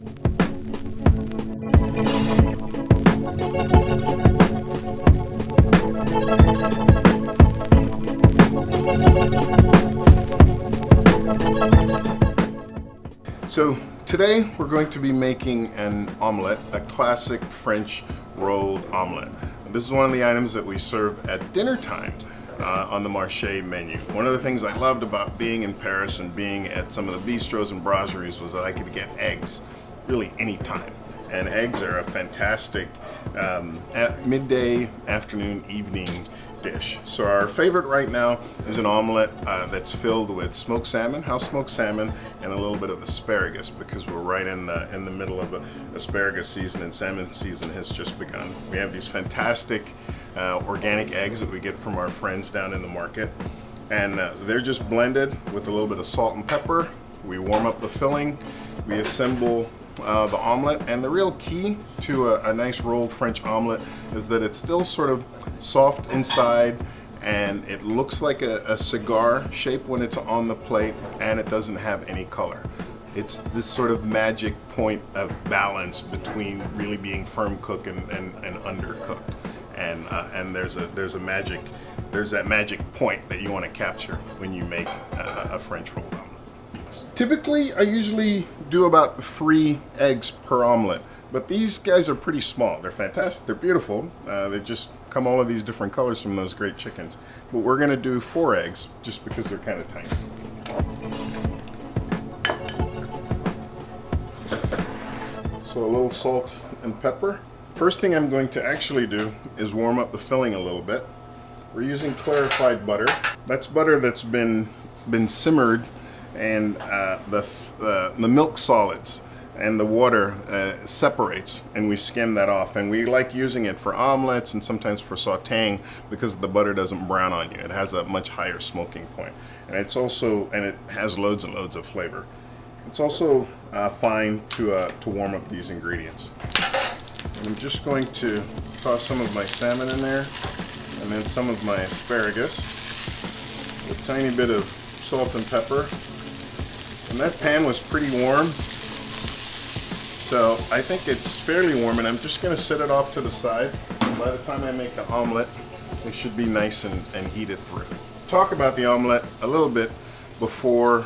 So today we're going to be making an omelette, a classic French rolled omelette. This is one of the items that we serve at dinner time on the Marché menu. One of the things I loved about being in Paris and being at some of the bistros and brasseries was that I could get eggs really anytime. And eggs are a fantastic midday, afternoon, evening dish. So our favorite right now is an omelette that's filled with smoked salmon, house smoked salmon, and a little bit of asparagus, because we're right in the middle of asparagus season, and salmon season has just begun. We have these fantastic organic eggs that we get from our friends down in the market, and they're just blended with a little bit of salt and pepper. We warm up the filling, we assemble the omelette, and the real key to a nice rolled French omelette is that it's still sort of soft inside, and it looks like a cigar shape when it's on the plate, and it doesn't have any color. It's this sort of magic point of balance between really being firm cooked and undercooked, and there's that magic point that you want to capture when you make a French rolled omelette. Typically, I usually do about 3 eggs per omelet, but these guys are pretty small. They're fantastic, they're beautiful. They just come all of these different colors from those great chickens. But we're gonna do 4 eggs just because they're kind of tiny. So a little salt and pepper. First thing I'm going to actually do is warm up the filling a little bit. We're using clarified butter. That's butter that's been simmered, and the milk solids and the water separates, and we skim that off, and we like using it for omelets and sometimes for sauteing because the butter doesn't brown on you. It has a much higher smoking point, and it has loads and loads of flavor. It's also fine to warm up these ingredients. And I'm just going to toss some of my salmon in there, and then some of my asparagus, a tiny bit of salt and pepper. And that pan was pretty warm, so I think it's fairly warm, and I'm just going to set it off to the side. By the time I make the omelette, it should be nice and heated through. Talk about the omelette a little bit before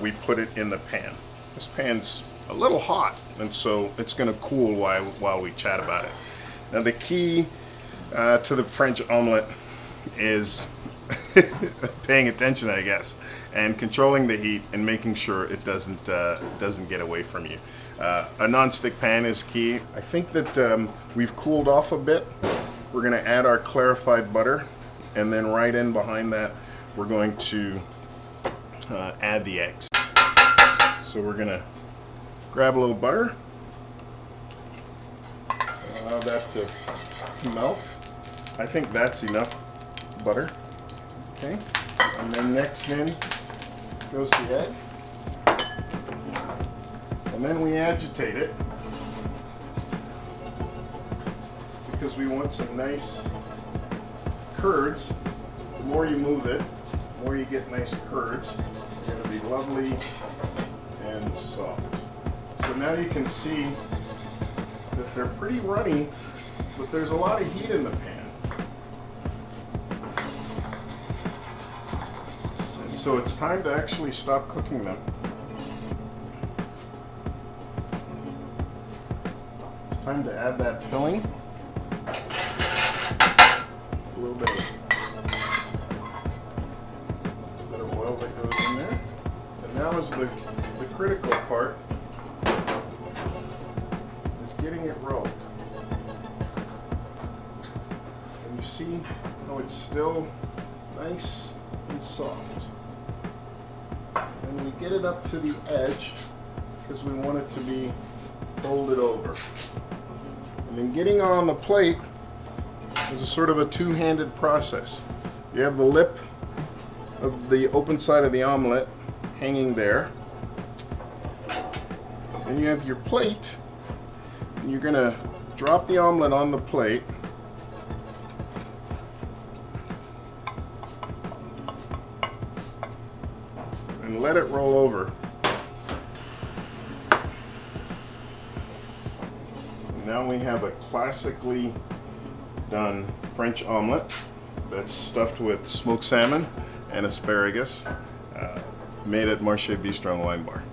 we put it in the pan. This pan's a little hot, and so it's going to cool while we chat about it. Now the key to the French omelette is paying attention, I guess, and controlling the heat and making sure it doesn't get away from you. A non-stick pan is key. I think that we've cooled off a bit. We're going to add our clarified butter, and then right in behind that we're going to add the eggs. So we're going to grab a little butter, allow that to melt. I think that's enough butter. Okay, and then next in goes the egg, and then we agitate it because we want some nice curds. The more you move it, the more you get nice curds. They're going to be lovely and soft. So now you can see that they're pretty runny, but there's a lot of heat in the pan. So it's time to actually stop cooking them. It's time to add that filling. A little bit of oil that goes in there. And now is the critical part, is getting it rolled. And you see how it's still nice and soft. And we get it up to the edge because we want it to be folded over. And then getting it on the plate is a sort of a two-handed process. You have the lip of the open side of the omelette hanging there. Then you have your plate, and you're going to drop the omelette on the plate. And let it roll over. now we have a classically done French omelet that's stuffed with smoked salmon and asparagus, made at Marche Bistro and Wine Bar.